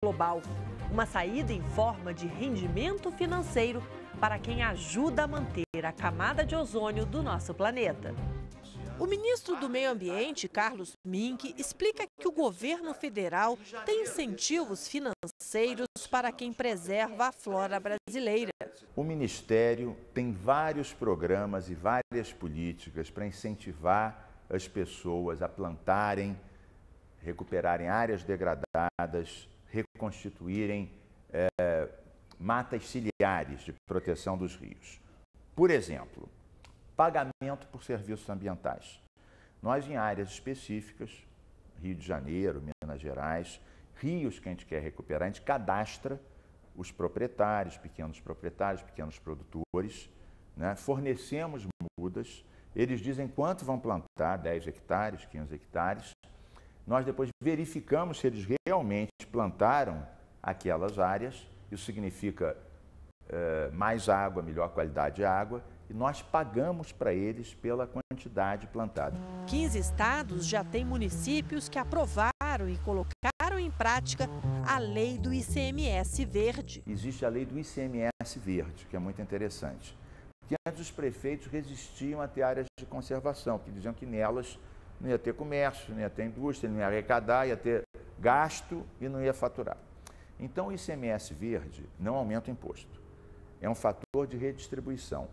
global. Uma saída em forma de rendimento financeiro para quem ajuda a manter a camada de ozônio do nosso planeta. O ministro do Meio Ambiente, Carlos Mink, explica que o governo federal tem incentivos financeiros para quem preserva a flora brasileira. O Ministério tem vários programas e várias políticas para incentivar as pessoas a plantarem, recuperarem áreas degradadas, reconstituírem matas ciliares de proteção dos rios. Por exemplo, pagamento por serviços ambientais. Nós, em áreas específicas, Rio de Janeiro, Minas Gerais, rios que a gente quer recuperar, a gente cadastra os proprietários, pequenos produtores, né? Fornecemos mudas, eles dizem quanto vão plantar, 10 hectares, 15 hectares. Nós depois verificamos se eles realmente plantaram aquelas áreas, isso significa mais água, melhor qualidade de água, e nós pagamos para eles pela quantidade plantada. 15 estados já têm municípios que aprovaram e colocaram em prática a lei do ICMS verde. Existe a lei do ICMS verde, que é muito interessante. Porque antes os prefeitos resistiam a ter áreas de conservação, que diziam que nelas não ia ter comércio, não ia ter indústria, não ia arrecadar, ia ter gasto e não ia faturar. Então o ICMS verde não aumenta o imposto. É um fator de redistribuição.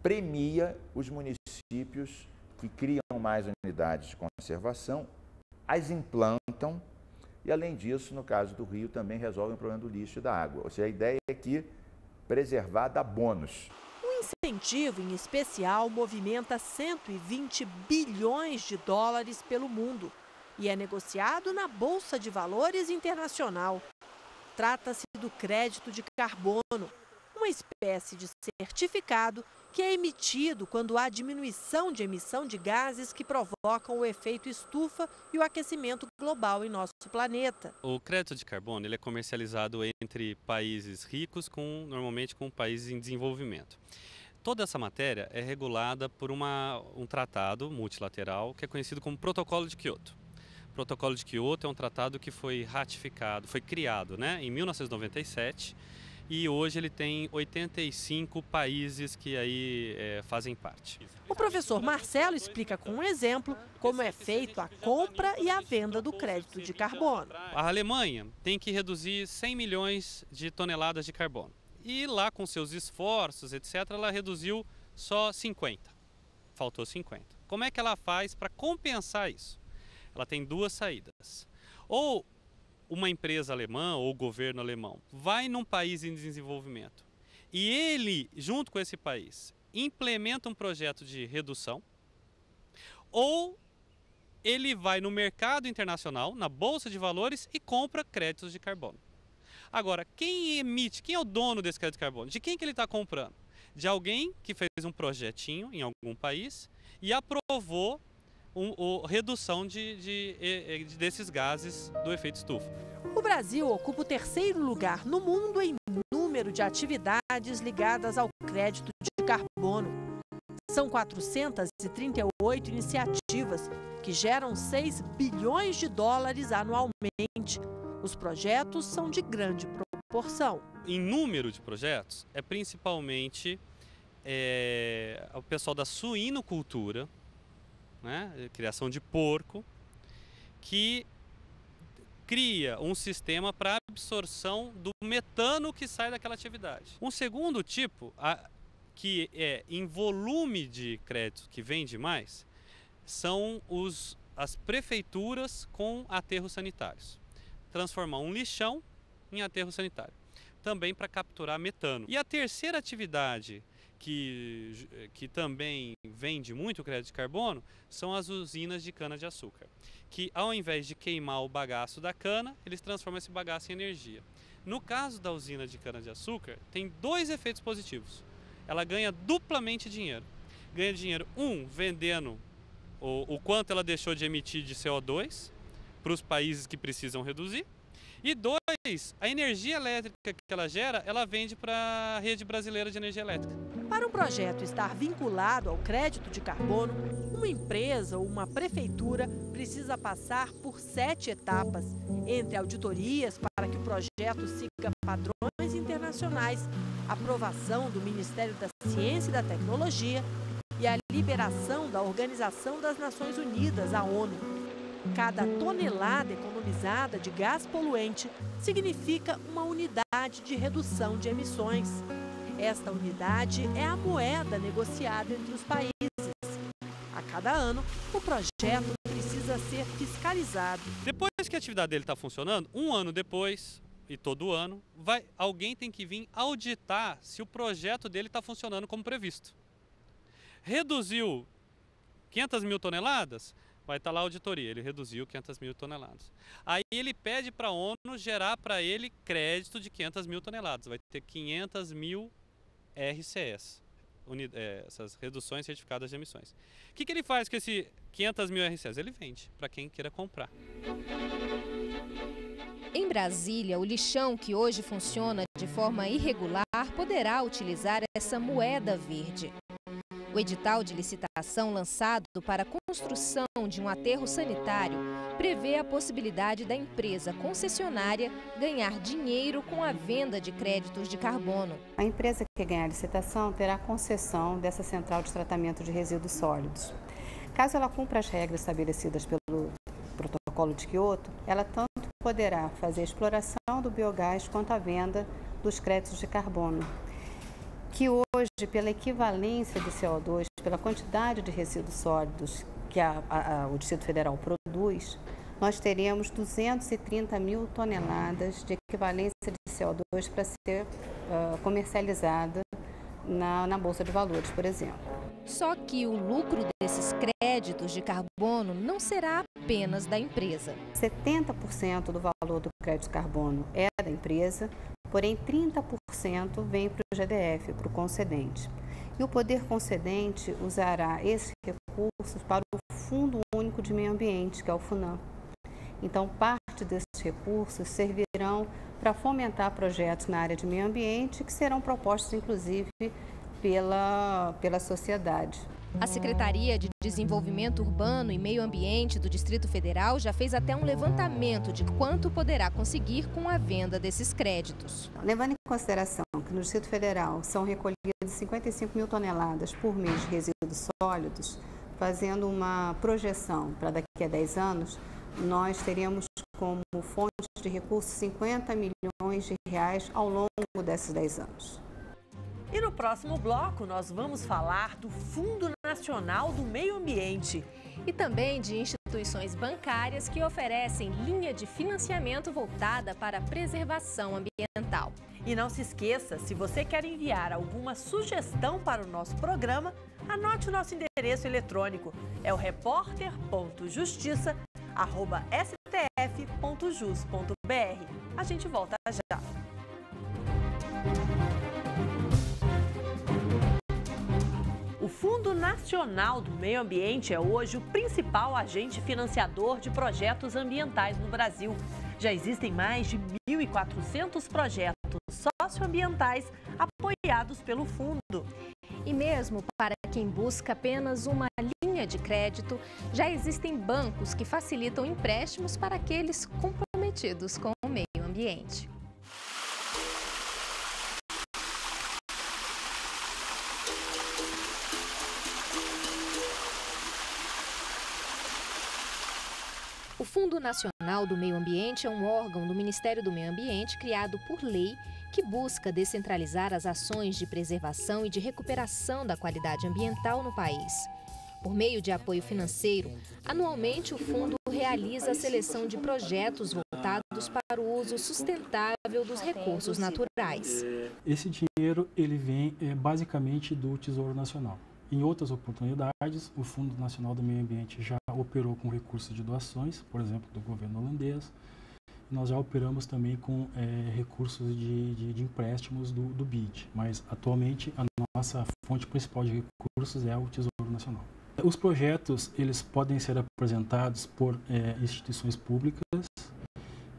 Premia os municípios que criam mais unidades de conservação, as implantam e, além disso, no caso do Rio, também resolve o problema do lixo e da água. Ou seja, a ideia é que preservar dá bônus. O incentivo, em especial, movimenta 120 bilhões de dólares pelo mundo e é negociado na Bolsa de Valores Internacional. Trata-se do crédito de carbono, uma espécie de certificado que é emitido quando há diminuição de emissão de gases que provocam o efeito estufa e o aquecimento global em nosso planeta. O crédito de carbono ele é comercializado entre países ricos, normalmente com países em desenvolvimento. Toda essa matéria é regulada por um tratado multilateral que é conhecido como Protocolo de Quioto. O Protocolo de Quioto é um tratado que foi ratificado, foi criado, em 1997. E hoje ele tem 85 países que aí fazem parte. O professor Marcelo explica com um exemplo como é feito a compra e a venda do crédito de carbono. A Alemanha tem que reduzir 100 milhões de toneladas de carbono. E lá com seus esforços, etc., ela reduziu só 50. Faltou 50. Como é que ela faz para compensar isso? Ela tem duas saídas. Ou uma empresa alemã ou o governo alemão vai num país em desenvolvimento e ele, junto com esse país, implementa um projeto de redução, ou ele vai no mercado internacional, na Bolsa de Valores e compra créditos de carbono. Agora, quem é o dono desse crédito de carbono? De quem que ele está comprando? De alguém que fez um projetinho em algum país e aprovou redução desses gases do efeito estufa. O Brasil ocupa o 3º lugar no mundo em número de atividades ligadas ao crédito de carbono. São 438 iniciativas que geram 6 bilhões de dólares anualmente. Os projetos são de grande proporção. Em número de projetos, é principalmente o pessoal da suinocultura, criação de porco, que cria um sistema para absorção do metano que sai daquela atividade. Um segundo tipo, que é em volume de crédito que vende mais, são as prefeituras com aterros sanitários. Transformar um lixão em aterro sanitário, também para capturar metano. E a terceira atividade que também vende muito crédito de carbono são as usinas de cana-de-açúcar, que ao invés de queimar o bagaço da cana, eles transformam esse bagaço em energia. No caso da usina de cana-de-açúcar, tem 2 efeitos positivos. Ela ganha duplamente dinheiro. Ganha dinheiro, vendendo o quanto ela deixou de emitir de CO2 para os países que precisam reduzir. E 2, a energia elétrica que ela gera, ela vende para a rede brasileira de energia elétrica. Para o projeto estar vinculado ao crédito de carbono, uma empresa ou uma prefeitura precisa passar por 7 etapas, entre auditorias para que o projeto siga padrões internacionais, aprovação do Ministério da Ciência e da Tecnologia e a liberação da Organização das Nações Unidas, a ONU. Cada tonelada economizada de gás poluente significa uma unidade de redução de emissões. Esta unidade é a moeda negociada entre os países. A cada ano, o projeto precisa ser fiscalizado. Depois que a atividade dele está funcionando, um ano depois, e todo ano, alguém tem que vir auditar se o projeto dele está funcionando como previsto. Reduziu 500 mil toneladas, vai estar lá a auditoria, ele reduziu 500 mil toneladas. Aí ele pede para a ONU gerar para ele crédito de 500 mil toneladas, vai ter 500 mil RCS, essas reduções certificadas de emissões. O que ele faz com esse 500 mil RCS? Ele vende para quem queira comprar. Em Brasília, o lixão, que hoje funciona de forma irregular, poderá utilizar essa moeda verde. O edital de licitação lançado para a construção de um aterro sanitário prevê a possibilidade da empresa concessionária ganhar dinheiro com a venda de créditos de carbono. A empresa que ganhar a licitação terá concessão dessa central de tratamento de resíduos sólidos. Caso ela cumpra as regras estabelecidas pelo Protocolo de Quioto, ela tanto poderá fazer a exploração do biogás quanto a venda dos créditos de carbono, que hoje, pela equivalência de CO2, pela quantidade de resíduos sólidos que o Distrito Federal produz, nós teremos 230 mil toneladas de equivalência de CO2 para ser comercializada na Bolsa de Valores, por exemplo. Só que o lucro desses créditos de carbono não será apenas da empresa. 70% do valor do crédito de carbono é da empresa, porém 30% vem para o GDF, para o concedente. E o poder concedente usará esses recursos para o Fundo Único de Meio Ambiente, que é o FUNAM. Então, parte desses recursos servirão para fomentar projetos na área de meio ambiente, que serão propostos, inclusive, pela sociedade. A Secretaria de Desenvolvimento Urbano e Meio Ambiente do Distrito Federal já fez até um levantamento de quanto poderá conseguir com a venda desses créditos. Levando em consideração que no Distrito Federal são recolhidas 55 mil toneladas por mês de resíduos sólidos, fazendo uma projeção para daqui a 10 anos, nós teríamos como fonte de recursos 50 milhões de reais ao longo desses 10 anos. E no próximo bloco nós vamos falar do Fundo Nacional do Meio Ambiente. E também de instituições bancárias que oferecem linha de financiamento voltada para a preservação ambiental. E não se esqueça, se você quer enviar alguma sugestão para o nosso programa, anote o nosso endereço eletrônico. É o repórter.justiça@stf.jus.br. A gente volta já. O Fundo Nacional do Meio Ambiente é hoje o principal agente financiador de projetos ambientais no Brasil. Já existem mais de 1.400 projetos socioambientais apoiados pelo fundo. E mesmo para quem busca apenas uma linha de crédito, já existem bancos que facilitam empréstimos para aqueles comprometidos com o meio ambiente. O Fundo Nacional do Meio Ambiente é um órgão do Ministério do Meio Ambiente criado por lei que busca descentralizar as ações de preservação e de recuperação da qualidade ambiental no país. Por meio de apoio financeiro, anualmente o fundo realiza a seleção de projetos voltados para o uso sustentável dos recursos naturais. Esse dinheiro ele vem basicamente do Tesouro Nacional. Em outras oportunidades, o Fundo Nacional do Meio Ambiente já operou com recursos de doações, por exemplo, do governo holandês. Nós já operamos também com recursos de empréstimos do BID, mas atualmente a nossa fonte principal de recursos é o Tesouro Nacional. Os projetos eles podem ser apresentados por instituições públicas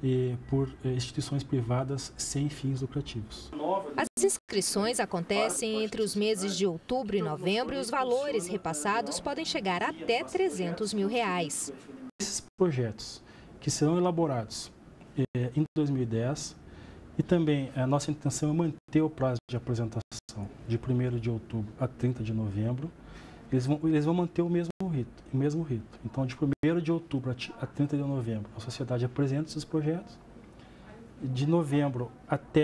e por instituições privadas sem fins lucrativos. As inscrições acontecem entre os meses de outubro e novembro e os valores repassados podem chegar até R$300 mil. Esses projetos que serão elaborados em 2010 E também a nossa intenção é manter o prazo de apresentação de 1º de outubro a 30 de novembro. Eles vão manter o mesmo rito. Então, de 1º de outubro a 30 de novembro, a sociedade apresenta esses projetos. De novembro até